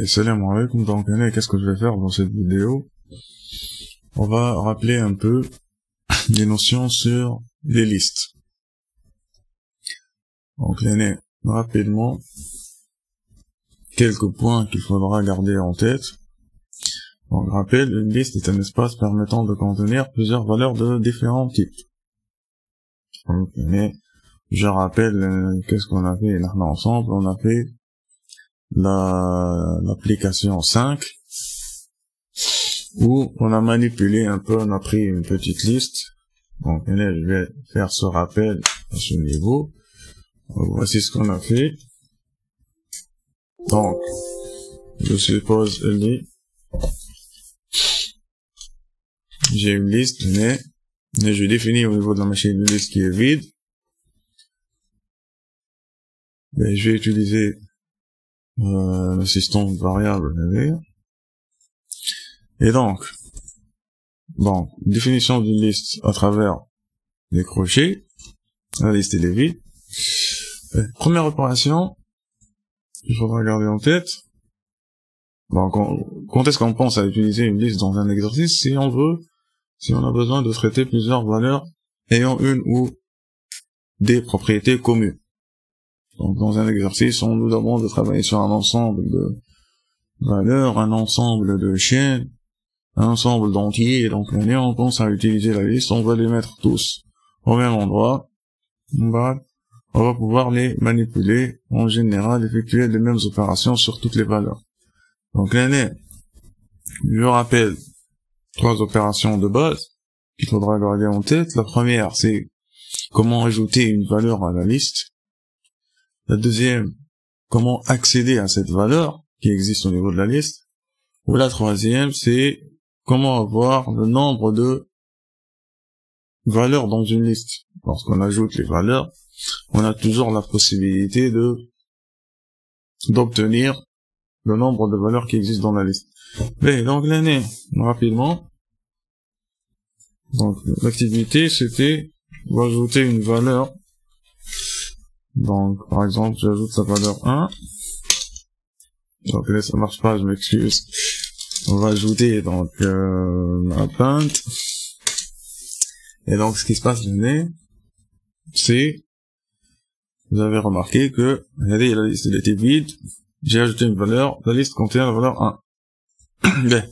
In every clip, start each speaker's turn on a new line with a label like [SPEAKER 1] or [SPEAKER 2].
[SPEAKER 1] Salam alaikum, donc qu'est-ce que je vais faire dans cette vidéo? On va rappeler un peu des notions sur les listes. Donc rapidement, quelques points qu'il faudra garder en tête. Donc rappel, une liste est un espace permettant de contenir plusieurs valeurs de différents types. Donc je rappelle qu'est-ce qu'on a fait là ensemble. On a fait l'application 5 où on a manipulé un peu, on a pris une petite liste. Donc je vais faire ce rappel à ce niveau. Donc, voici ce qu'on a fait. Donc je suppose j'ai une liste, mais je définis au niveau de la machine une liste qui est vide. Mais je vais utiliser l'assistant variable. Et donc, définition d'une liste à travers les crochets. La liste elle est vide. Première opération, il faudra garder en tête. Donc, quand est-ce qu'on pense à utiliser une liste dans un exercice? Si on a besoin de traiter plusieurs valeurs ayant une ou des propriétés communes. Donc, dans un exercice, on nous demande de travailler sur un ensemble de valeurs, un ensemble de chaînes, un ensemble d'entiers. Donc, on pense à utiliser la liste, on va les mettre tous au même endroit. On va pouvoir les manipuler, en général, effectuer les mêmes opérations sur toutes les valeurs. Donc, je rappelle 3 opérations de base qu'il faudra garder en tête. La première, c'est comment ajouter une valeur à la liste. La deuxième, comment accéder à cette valeur qui existe au niveau de la liste. Ou la troisième, c'est comment avoir le nombre de valeurs dans une liste. Lorsqu'on ajoute les valeurs, on a toujours la possibilité d'obtenir le nombre de valeurs qui existent dans la liste. Mais donc rapidement, donc l'activité c'était d'ajouter une valeur. Donc par exemple, j'ajoute la valeur 1. Donc là ça marche pas, je m'excuse. On va ajouter donc la peinte. Et donc ce qui se passe c'est, vous avez remarqué que la liste elle était vide. J'ai ajouté une valeur, la liste contient la valeur 1. Mais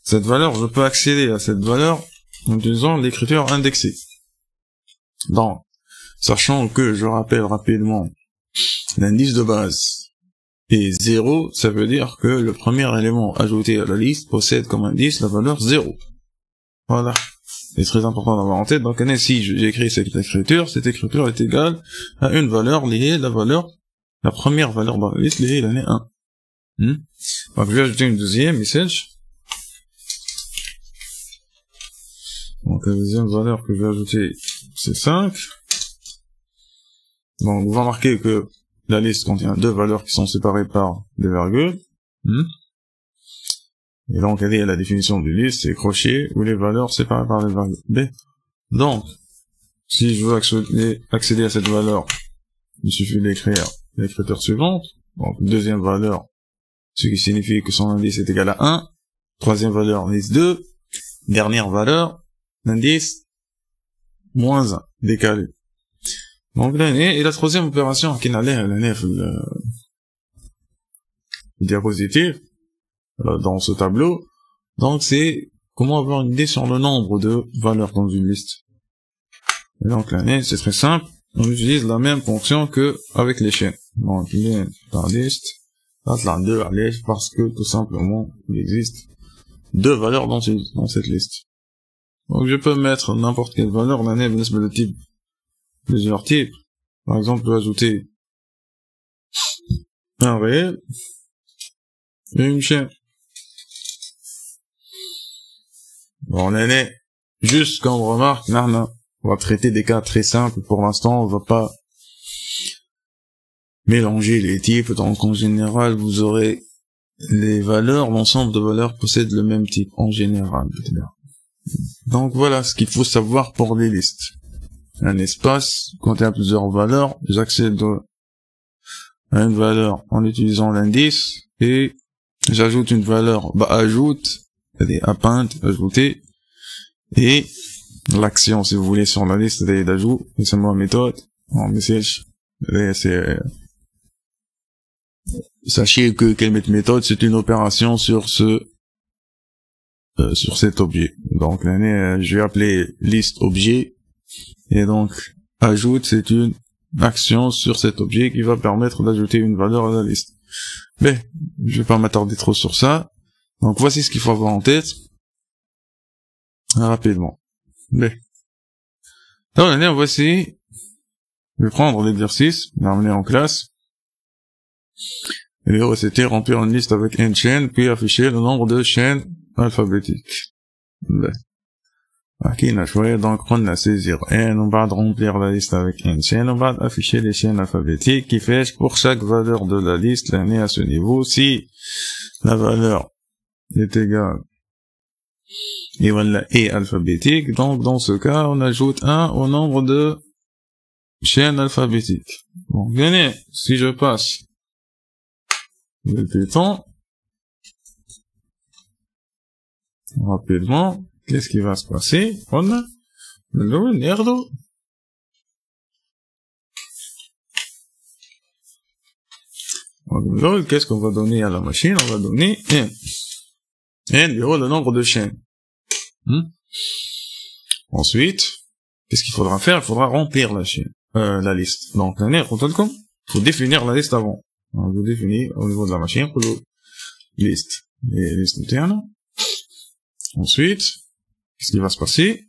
[SPEAKER 1] cette valeur, je peux accéder à cette valeur en utilisant l'écriture indexée. Donc, sachant que, je rappelle rapidement, l'indice de base est 0, ça veut dire que le premier élément ajouté à la liste possède comme indice la valeur 0. Voilà. C'est très important d'avoir en tête. Donc, si j'écris cette écriture est égale à une valeur liée, la première valeur dans la liste liée, l'année 1. Donc, je vais ajouter une deuxième, message. Donc, la deuxième valeur que je vais ajouter, c'est 5. Donc, vous remarquez que la liste contient 2 valeurs qui sont séparées par des virgules. Et donc, elle est à la définition d'une liste, c'est crochet où les valeurs séparées par des virgules. B. Donc, si je veux accéder à cette valeur, il suffit d'écrire l'écriture suivante. Donc, deuxième valeur, ce qui signifie que son indice est égal à 1. Troisième valeur, indice 2. Dernière valeur, l'indice moins 1, décalé. Donc, et la troisième opération qui n'allait le diapositive, dans ce tableau, donc c'est comment avoir une idée sur le nombre de valeurs dans une liste. Et donc c'est très simple, on utilise la même fonction que avec les chaînes. Donc par liste, là 2 parce que tout simplement il existe 2 valeurs dans cette liste. Donc je peux mettre n'importe quelle valeur, de type, plusieurs types. Par exemple, je peux ajouter un réel et une chaîne. Bon, juste quand on remarque, on va traiter des cas très simples pour l'instant, on va pas mélanger les types, donc en général, vous aurez les valeurs, l'ensemble de valeurs possède le même type, en général. Donc voilà ce qu'il faut savoir pour les listes. Un espace contient plusieurs valeurs, j'accède à une valeur en utilisant l'indice, et j'ajoute une valeur, ajoute, c'est-à-dire append, ajouter, et l'action, si vous voulez, sur la liste d'ajout, et c'est ma méthode, en message, c'est, sachez que quelle méthode, c'est une opération sur cet objet. Donc, je vais appeler liste objet, et donc, ajoute, c'est une action sur cet objet qui va permettre d'ajouter une valeur à la liste. Mais, je vais pas m'attarder trop sur ça. Donc, voici ce qu'il faut avoir en tête. Rapidement. Mais, donc, voici, je vais prendre l'exercice, l'amener en classe. Et c'était remplir une liste avec une chaîne, puis afficher le nombre de chaînes alphabétiques. Mais, donc, on a saisir N, on va remplir la liste avec une chaîne, on va afficher les chaînes alphabétiques qui fait pour chaque valeur de la liste, l'année à ce niveau, si la valeur est égale et voilà, est alphabétique, donc dans ce cas, on ajoute 1 au nombre de chaînes alphabétiques. Donc, venez, si je passe le Python, rapidement, qu'est-ce qui va se passer? On a le nerdo. Donc, qu'est-ce qu'on va donner à la machine? On va donner N. N, le nombre de chaînes. Ensuite, qu'est-ce qu'il faudra faire? Il faudra remplir la liste. Donc, il faut définir la liste avant. On va définir au niveau de la machine, pour le liste. Et liste interne. Ensuite, qu'est-ce qui va se passer?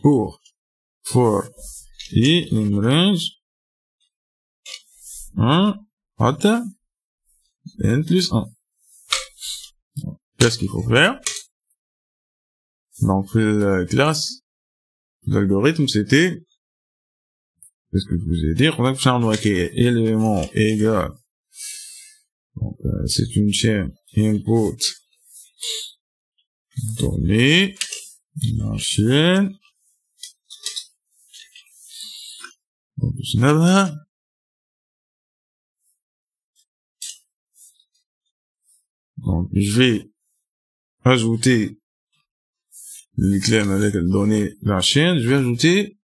[SPEAKER 1] For i in range 1 à n plus 1. Qu'est-ce qu'il faut faire? Donc, la classe, l'algorithme, c'était, qu'est-ce que je vous ai dit? On va faire un élément égal. Donc, c'est une chaîne input données, la chaîne, donc, je vais ajouter les clés avec la donnée la chaîne, je vais ajouter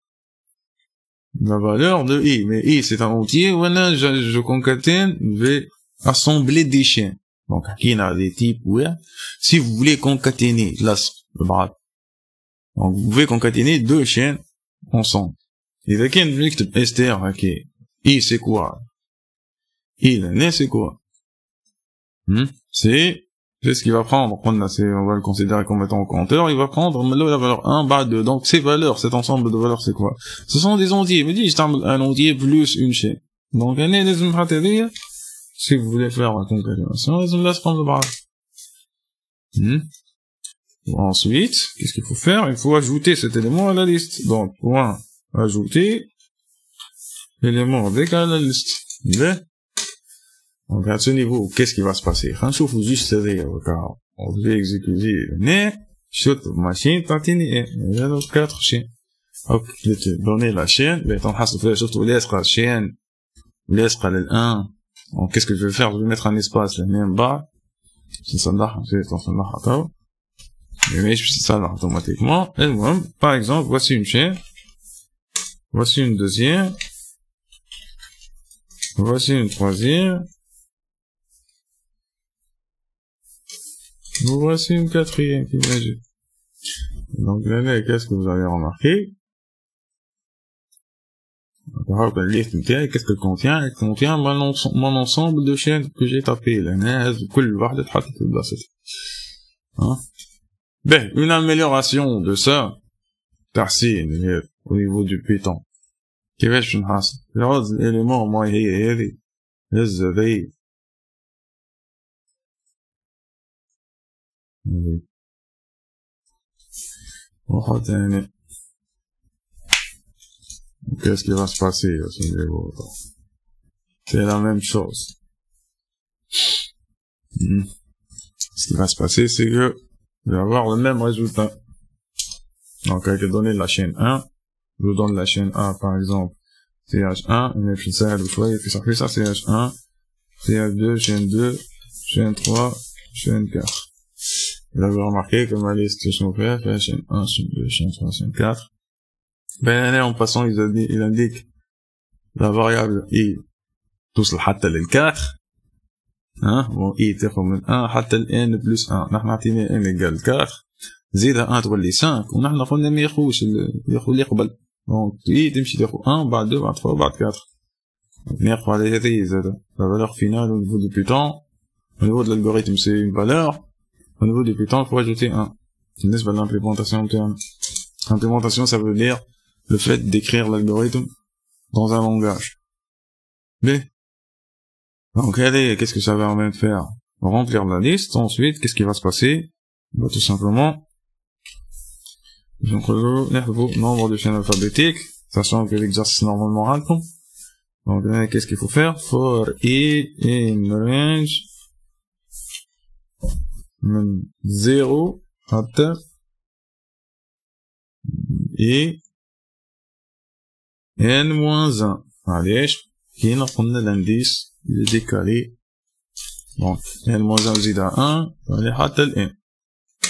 [SPEAKER 1] la valeur de i, mais i c'est un entier, voilà, je concatène, je vais assembler des chaînes. Donc, il y a des types, ouais. Si vous voulez concaténer, là, le bras. Donc, vous pouvez concaténer deux chaînes ensemble. Et là, quand vous dites str, ok. I, c'est quoi? I, l'année, c'est quoi? C'est ce qu'il va prendre. On va le considérer comme étant un compteur. Il va prendre la valeur 1, bas 2. Donc, ces valeurs, cet ensemble de valeurs, c'est quoi? Ce sont des entiers. Mais dis, un entier plus une chaîne. Donc, l'année, si vous voulez faire la concaténation, je me laisse prendre le bras. Ensuite, qu'est-ce qu'il faut faire? Il faut ajouter cet élément à la liste. Donc, point ajouter élément avec à la liste. Donc, à ce niveau, qu'est-ce qui va se passer? On chauffe juste car on devait exécuter le nez, shoot machine, tantiner, il y a donc 4 chaînes. Hop, je vais te donner la chaîne, mais t'en hasses faire surtout la chaîne, laisse le 1. Donc, qu'est-ce que je vais faire? Je vais mettre un espace, le nez en bas. C'est ça là, mais je fais ça là, automatiquement. Et moi, par exemple, voici une chaîne. Voici une deuxième. Voici une troisième. Voici une quatrième qui m'ajoute. Donc, là, qu'est-ce que vous avez remarqué? Qu'est-ce qu'elle contient? Elle contient mon ensemble de chaînes que j'ai tapé. Ben, une amélioration de ça, au niveau du Python. كيفاش نحصل؟ العوض الاليمون ماي هي هذه هز ذي واحد ثاني. Qu'est-ce qui va se passer à ce niveau? C'est la même chose. Ce qui va se passer, c'est que je vais avoir le même résultat. Donc, avec les données de la chaîne 1, je donne la chaîne 1, par exemple, CH1, et puis ça, et puis ça fait ça, CH1, CH2, chaîne 2, chaîne 3, chaîne 4. Vous avez remarqué que ma liste chaîne 1, chaîne 1, chaîne 2, chaîne 3, chaîne 4. Ben, en passant, il indique la variable i توصل حتى لل4. bon i تاخذ من 1 حتى n plus 1. نحن عطينا n égale 4. زيدها 1 تولي 5. ونحن قلنا ما ياخذش ياخذ اللي قبل. donc i تمشي تاخذ 1 بعد 2 بعد 3 بعد 4. ناخذ على هذه زاده. la valeur finale au niveau du Python, au niveau de l'algorithme c'est une valeur. au niveau du Python il faut ajouter 1. بالنسبة l'implémentation interne. L'implémentation ça veut dire le fait d'écrire l'algorithme dans un langage. Mais donc allez, qu'est-ce que ça va permettre de faire? Remplir la liste. Ensuite, qu'est-ce qui va se passer? Bah, tout simplement, donc nombre de chaînes alphabétiques, sachant que l'exercice normalement répond. Donc là, qu'est-ce qu'il faut faire? For i in range 0 حتى i n-1. علاش؟ كاين قلنا l'indice il est décalé. donc n-1 زيدها 1 يعني حتى ال n.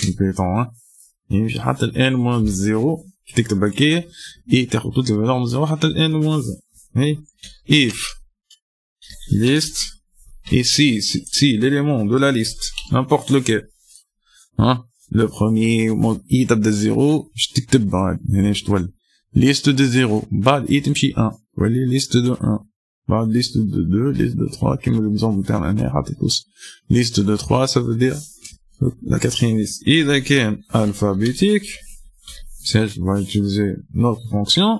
[SPEAKER 1] البيتون يمشي حتى ال n moins 0. تكتب هكايا اي تاخد toutes les valeurs من 0 حتى ال n moins 1. هي if list et si l'élément de la liste n'importe lequel le premier i تبدا 0 باش تكتب بعد هنا اش تولي liste de 0 بعد i تمشي 1 تولي liste de 1 بعد liste de 2 liste de 3 كيما l'exemple تاعنا هنا حطيتوش liste de 3 ça veut dire la quatrième liste. إذا كان alphabétique, ça je vais utiliser notre fonction.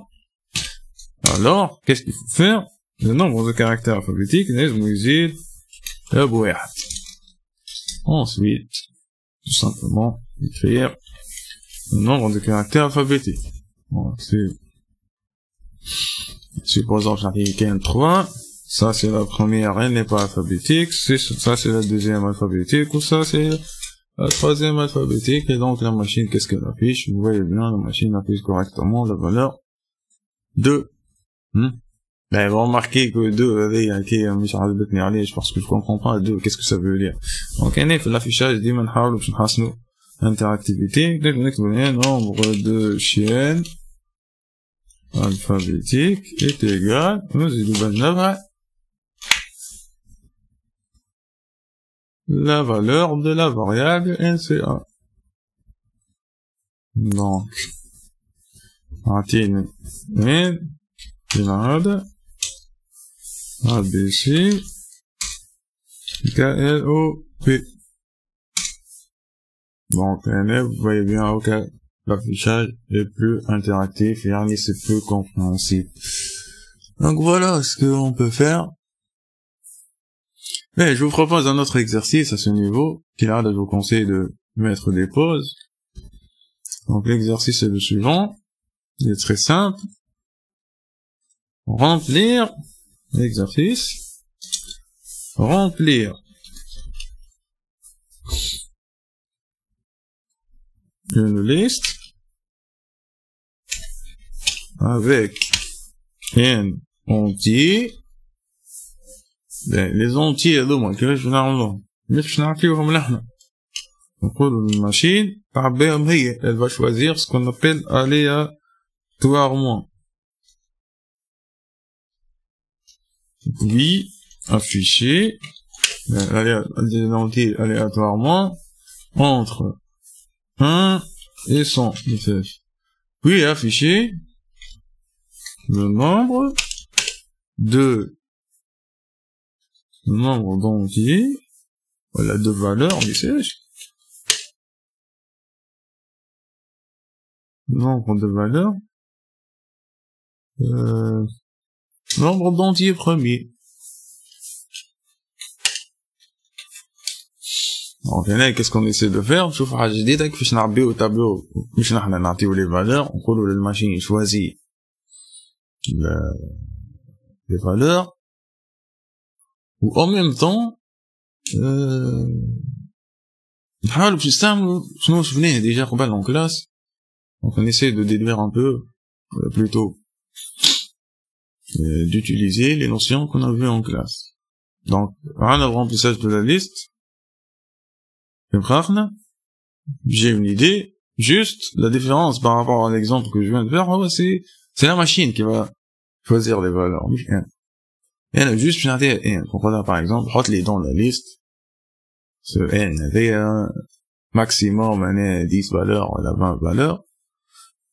[SPEAKER 1] Alors qu'est-ce qu'il faut faire? le nombre de caractères alphabétiques لازم يزيد بواحد. ensuite tout simplement écrire le nombre de caractères alphabétiques. bon, c'est supposons que j'en ai 3. ça c'est la première, elle n'est pas alphabétique. ça c'est la deuxième alphabétique. ou ça c'est la troisième alphabétique. et donc la machine, qu'est-ce qu'elle affiche? vous voyez bien, la machine affiche correctement la valeur 2. ben vous remarquez que 2 parce que je comprends pas 2 qu'est-ce que ça veut dire. donc on est l'affichage ديما نحاولوا باش نحسنوا interactivité. نكتبوا هنا nombre de chaînes alphabétique est égal, la valeur de la variable NCA. donc عطيني من هذا ABC KLOP. donc vous voyez bien l'affichage est plus interactif et c'est plus compréhensible. donc voilà ce qu'on peut faire. mais je vous propose un autre exercice à ce niveau qui là je vous conseille de mettre des pauses. donc l'exercice est le suivant, il est très simple. remplir l'exercice, remplir une liste avec n entier. les entiers هذوما كيفاش نعملوهم؟ مش نعطيوهم لحنا، نقولوا للماشين تعبيهم هي. elle va choisir ce qu'on appelle aléatoirement. puis afficher l'entier aléatoirement entre 1 et 100. puis afficher le nombre d'entiers, voilà, de valeurs, nombre de valeurs, nombre d'entiers premiers. donc هنا qu'est-ce qu'on essaie de faire؟ نشوف حاجه جديده كيفاش نعبيو تابلو. مش نحنا نعطيو لي فالور، نقولوا للماشين choisis les valeurs. ou en même temps نحاولوا باش نستعملوا شنو شفناه ديجا قبل en classe. donc on essaie de déduire un peu, plutôt d'utiliser les notions qu'on a vues en classe. donc on a le remplissage de la liste. J'ai une idée, juste la différence par rapport à l'exemple que je viens de faire, c'est la machine qui va choisir les valeurs. Et là, juste, comprenez, par exemple, hot-les dans la liste, ce n avait un maximum, 10 valeurs, ou 20 valeurs.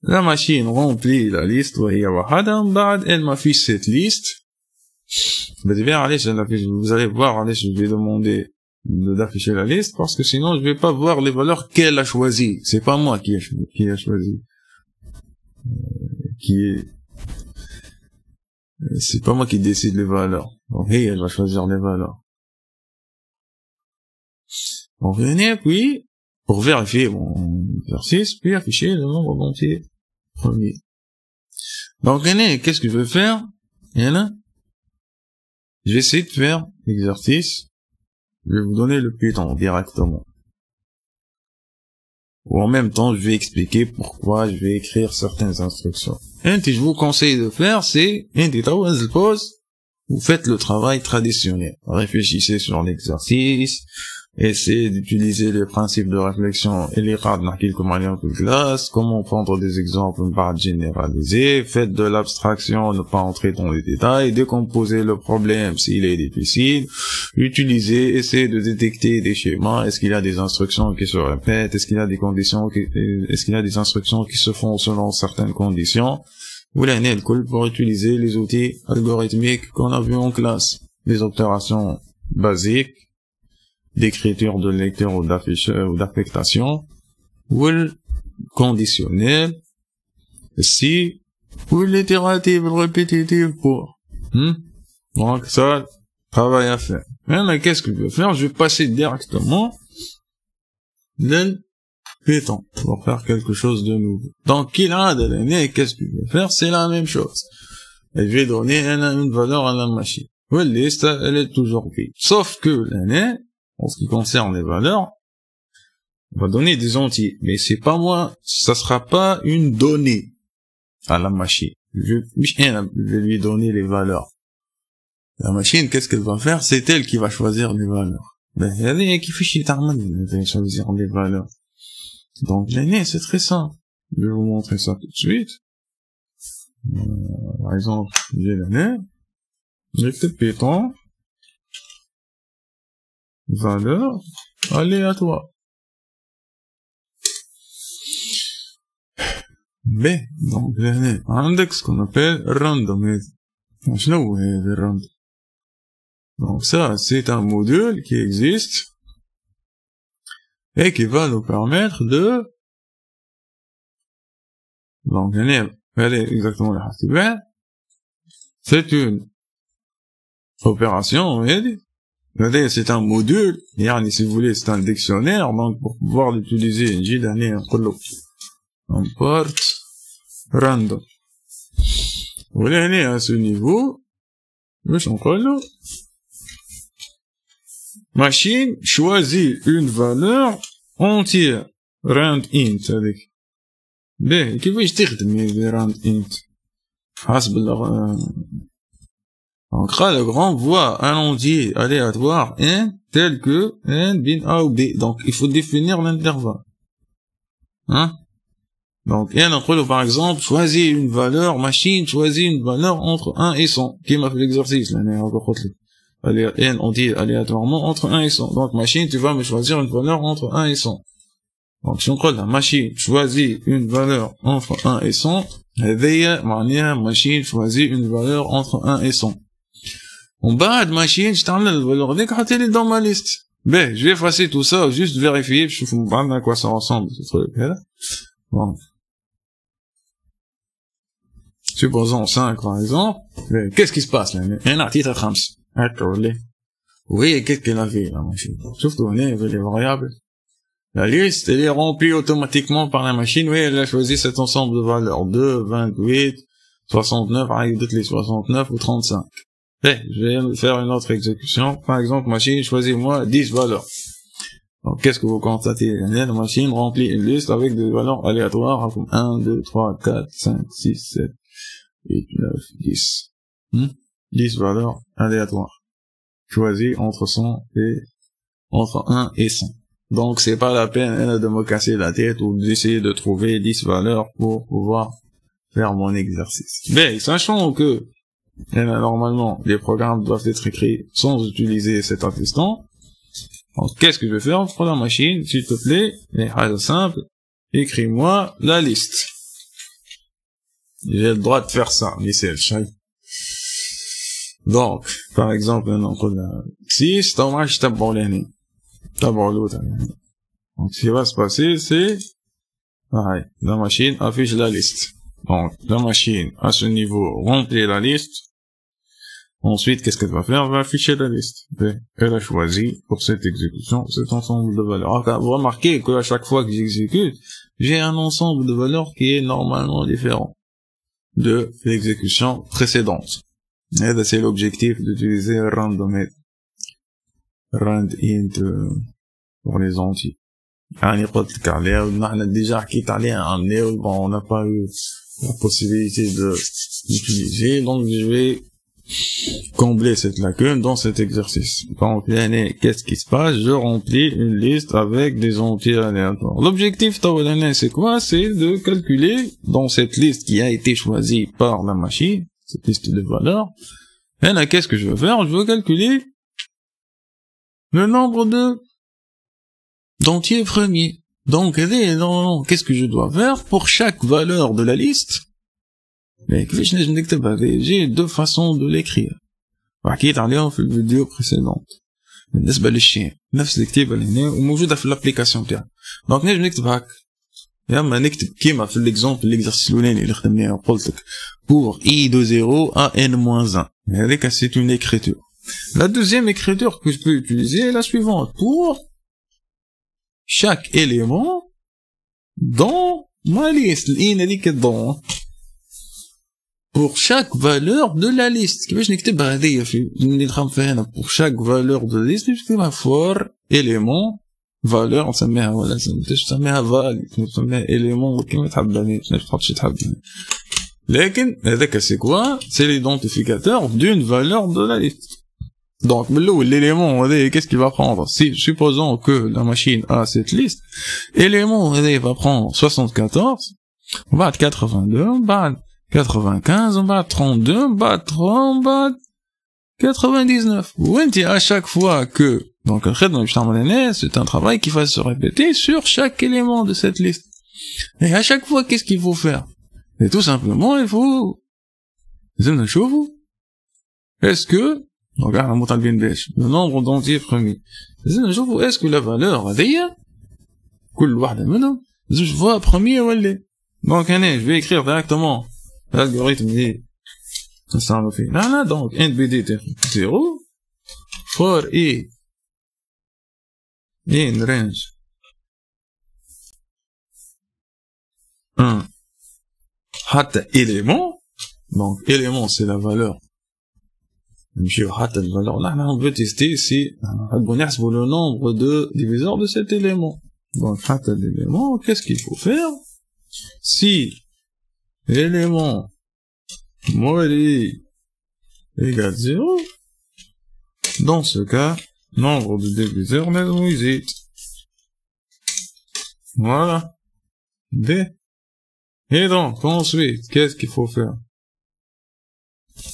[SPEAKER 1] La machine remplit la liste, elle m'affiche cette liste. Vous allez voir, allez, je vais demander d'afficher la liste, parce que sinon, je vais pas voir les valeurs qu'elle a choisies. C'est pas moi qui a choisi. C'est pas moi qui décide les valeurs. Donc, elle va choisir les valeurs. On venait, puis, pour vérifier mon exercice, puis afficher le nombre entier premier. Donc, qu'est-ce que je vais faire? Je vais essayer de faire l'exercice. Je vais vous donner le Python directement. Ou en même temps, je vais expliquer pourquoi je vais écrire certaines instructions. Ce que je vous conseille de faire, c'est, vous faites le travail traditionnel. Réfléchissez sur l'exercice, essayez d'utiliser les principes de réflexion et les rades comme en classe, comment prendre des exemples pas généralisés, faites de l'abstraction, ne pas entrer dans les détails, décomposer le problème s'il est difficile, utilisez, essayez de détecter des schémas, est-ce qu'il y a des instructions qui se répètent, est-ce qu'il y a des instructions qui se font selon certaines conditions, ou pour utiliser les outils algorithmiques qu'on a vus en classe, les opérations basiques, d'écriture de lecteur ou d'afficheur ou d'affectation, ou le conditionnel, si, ou l'itérative répétitive pour. Donc ça, travail à faire. Mais qu'est-ce que je vais faire? Je vais passer directement le Python pour faire quelque chose de nouveau. Donc, qu'est-ce que je vais faire? C'est la même chose. Et je vais donner une valeur à la machine. Oui, la liste, elle est toujours vide. Sauf que l'année, en ce qui concerne les valeurs, on va donner des entiers. Mais c'est pas moi, ça sera pas une donnée à la machine. Je vais lui donner les valeurs. La machine, qu'est-ce qu'elle va faire? C'est elle qui va choisir les valeurs. Elle est qui fiche elle va choisir les valeurs. Donc l'année, c'est très simple. Je vais vous montrer ça tout de suite. Par exemple, j'ai l'année. J'ai le Python. Valeur aléatoire. B. Donc l'année, index qu'on appelle random. Donc ça, c'est un module qui existe et qui va nous permettre de... Donc l'année, elle est exactement la hastibah. C'est une opération, on va dire. C'est un module, si vous voulez, c'est un dictionnaire, donc pour pouvoir l'utiliser, j'ai donné un port random. Vous voulez aller à ce niveau, machine choisit une valeur entière, rand int, c'est-à-dire. كيفاش تخدم rand int حسب donc le grand voit un entier aléatoire n tel que n bin a ou b, donc il faut définir l'intervalle, donc n par exemple choisit une valeur, machine choisit une valeur entre 1 et 100 qui m'a fait l'exercice là, n entier aléatoirement entre 1 et 100, donc machine tu vas me choisir une valeur entre 1 et 100. Donc, si on croit la machine choisit une valeur entre 1 et 100, la machine choisit une valeur entre 1 et 100. En bas de machine, je t'en ai la valeur est dans ma liste. Ben, je vais effacer tout ça, juste vérifier, je vous montre à quoi ça ressemble, ce truc, là. Bon. Supposons 5, par exemple. Qu'est-ce qui se passe, là? Un article à 5. Oui, qu'est-ce qu'elle a fait, la machine? Sauf on est, les variables. La liste, elle est remplie automatiquement par la machine. Oui, elle a choisi cet ensemble de valeurs. 2, 28, 69, avec d'autres les 69 ou 35. Je vais faire une autre exécution. Par exemple, machine, choisis-moi 10 valeurs. Donc, qu'est-ce que vous constatez? La machine remplit une liste avec des valeurs aléatoires comme 1, 2, 3, 4, 5, 6, 7, 8, 9, 10. 10 valeurs aléatoires. Choisies entre 1 et 100. Donc c'est pas la peine de me casser la tête ou d'essayer de trouver 10 valeurs pour pouvoir faire mon exercice. Mais sachant que normalement les programmes doivent être écrits sans utiliser cet assistant, donc qu'est-ce que je vais faire pour la machine? S'il te plaît, c'est simple, écris-moi la liste. J'ai le droit de faire ça, mais c'est le chien. Donc, par exemple, on a 6, je tape l'année. Donc, ce qui va se passer, c'est, pareil, la machine affiche la liste. Donc, la machine, à ce niveau, remplit la liste. Ensuite, qu'est-ce qu'elle va faire? Elle va afficher la liste. Elle a choisi, pour cette exécution, cet ensemble de valeurs. Alors, vous remarquez qu'à chaque fois que j'exécute, j'ai un ensemble de valeurs qui est normalement différent de l'exécution précédente. Et c'est l'objectif d'utiliser randomInt pour les entiers. On a déjà quitté on n'a pas eu la possibilité de l'utiliser, donc je vais combler cette lacune dans cet exercice. Donc, qu'est-ce qui se passe? Je remplis une liste avec des entiers aléatoires. L'objectif, c'est quoi? C'est de calculer dans cette liste qui a été choisie par la machine, cette liste de valeurs. Et là, qu'est-ce que je veux faire? Je veux calculer le nombre d'entiers premiers. Donc, qu'est-ce que je dois faire pour chaque valeur de la liste? Mais j'ai deux façons de l'écrire. وحكيت عليهم في الفيديو précédent. بالنسبة للشين نفس الكتابة اللي هنا وموجودة في الابليكاسيون تاعي. دونك نجم نكتب هكا. يا اما نكتب كيما في ليكزامبل ليكزرسيس الاولاني اللي خدمناه وقلت لك pour i de 0 à n-1. هذيك c'est une écriture. La deuxième écriture que je peux utiliser est la suivante. Pour chaque élément dans ma liste. الin هذيك dans. Pour chaque valeur de la liste. كيفاش نكتبها هذيا في اللي نخدم فيها هنا pour chaque valeur de la liste نكتبها for élément valeur نسميها ولا نسميها value نسميها élément كيما تحب يعني تحط شي تحب لكن هذاك c'est quoi c'est l'identificateur d'une valeur de la liste. Donc من الأول l'élément هذايا qu'est-ce qu'il va prendre si supposons que la machine a cette liste élément هذايا va prendre 74 وبعد 82 وبعد 95, on va 32, on va 3, on va 99. وانتي à chaque fois que, donc, c'est un travail qui va se répéter sur chaque élément de cette liste. Et à chaque fois, qu'est-ce qu'il faut faire? Et tout simplement, il faut, est-ce que, donc, le nombre d'entiers premiers. Est-ce que la valeur, كل واحدة منهم, je vois premier ou elle. Donc, je vais écrire directement l'algorithme est ça me fait là donc nbd 0 for i in range 1 حتى élément donc élément c'est la valeur نمشيو حتى الvaleur là on veut tester si نحبوا نحسبوا le nombre de diviseurs de cet élément donc حتى l'élément qu'est-ce qu'il faut faire si l'élément moins i égale 0, dans ce cas, nombre de diviseurs n'est voilà. B. Et donc, ensuite, qu'est-ce qu'il faut faire?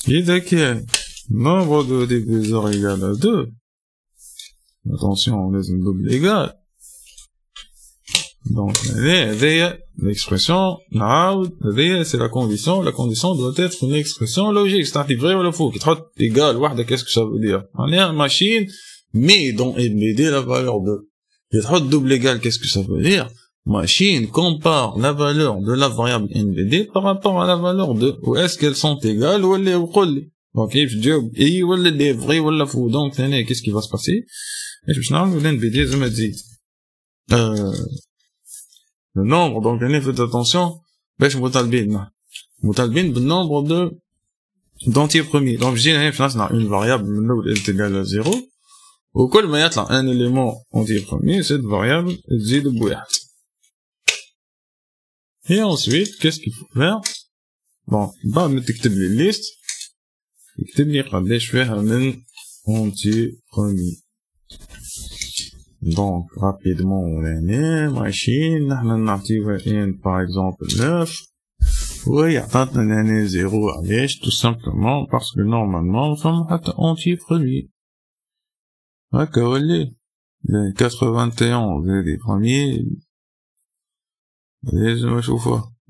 [SPEAKER 1] Il est nombre de diviseurs égale à 2. Attention, on laisse une double égale. Donc, l'expression, c'est la condition doit être une expression logique, c'est-à-dire vrai ou faux, qui traite égal, qu'est-ce que ça veut dire? On est une machine, mais dans NBD la valeur de, qui traite double égal, qu'est-ce que ça veut dire? Machine compare la valeur de la variable NBD par rapport à la valeur de, ou est-ce qu'elles sont égales, ou elle est ou donc, je dis, et ou elle est vrai ou faux, donc, qu'est-ce qui va se passer? Et je vais vous NBD, je me dis, le nombre, donc, faites attention, باش مطالبين بالnombre d'entiers premiers. Donc, j'ai une variable, est égale à 0, وكل ما يطلع un élément entier premier, cette variable, تزيد بواحد. Et ensuite, qu'est-ce qu'il faut faire? Bon, بعد ما تكتب لي الليست, يكتب لي قداش فيها من entier premier. Donc, rapidement, on est machine, par exemple, 9. Oui, attends, l'année 0, allez, tout simplement, parce que normalement, nous sommes anti-produit. D'accord, les 91, les premiers, les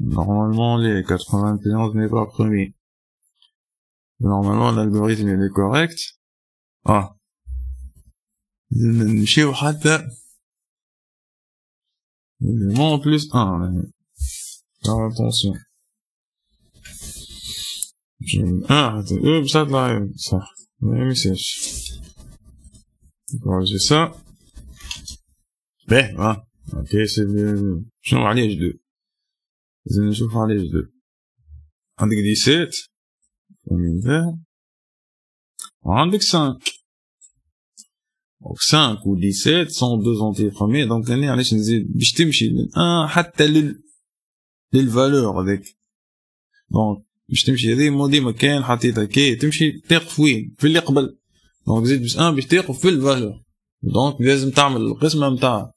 [SPEAKER 1] normalement, les 91 n'est pas premier. Normalement, l'algorithme est correct. Ah. نمشيو حتى élément plus 1. Alors, attention. Ça là, ça. Mais c'est j'ai ça. Ben, hein. Ok, c'est bien. Je vais aller 2. Je vais aller 2. عندك 17. عندك 5. Donc 5 ou 17 sont deux entiers premiers, donc l'année علاش نزيد باش تمشي من 1 حتى للفالور هذيك. دونك باش تمشي هذه ديما كاين حطيتها كي تمشي تقف وين في اللي قبل. دونك زيد بس 1 باش تقف في الفالور. دونك لازم تعمل القسمه نتاع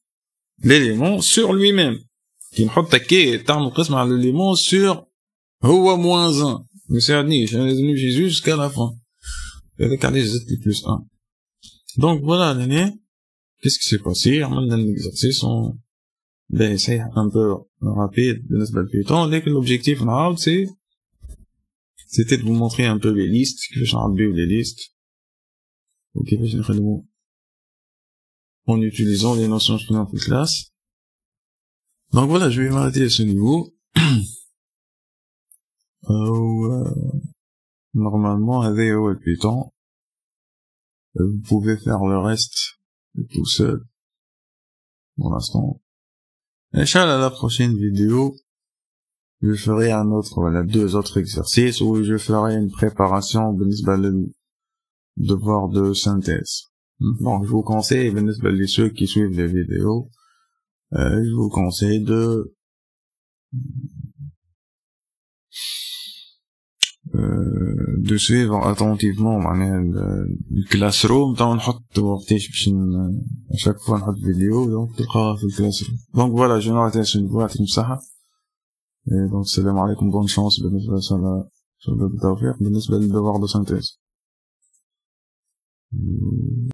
[SPEAKER 1] ليليمون سور لوي ميم. كي نحط كي تعمل القسمه على ليليمون سور هو موان 1 ما يساعدنيش، انا لازم نمشي جوسكا لا فان. هذاك علاش زدت لي بلس 1. Donc voilà l'année, qu'est-ce qui s'est passé? On a un exercice, ben c'est un peu rapide de notre Python. L'objectif c'était de vous montrer un peu les listes, que je vais les listes. Ok, en utilisant les notions que nous avons en classe. Donc voilà, je vais m'arrêter à ce niveau. Normalement, avec le Python. Vous pouvez faire le reste tout seul pour l'instant. Inch'Allah, la prochaine vidéo, je ferai voilà, 2 autres exercices où je ferai une préparation le devoir de synthèse. Donc, je vous conseille, ceux qui suivent les vidéos, je vous conseille de suivre attentivement le classroom. À chaque fois نحط vidéo, donc تلقاها في classroom. Donc voilà, je m'arrête à ce niveau, يعطيكم الصحة. Et donc السلام عليكم, bonne chance بالنسبة للتوفيق بالنسبة للdevoir de synthèse.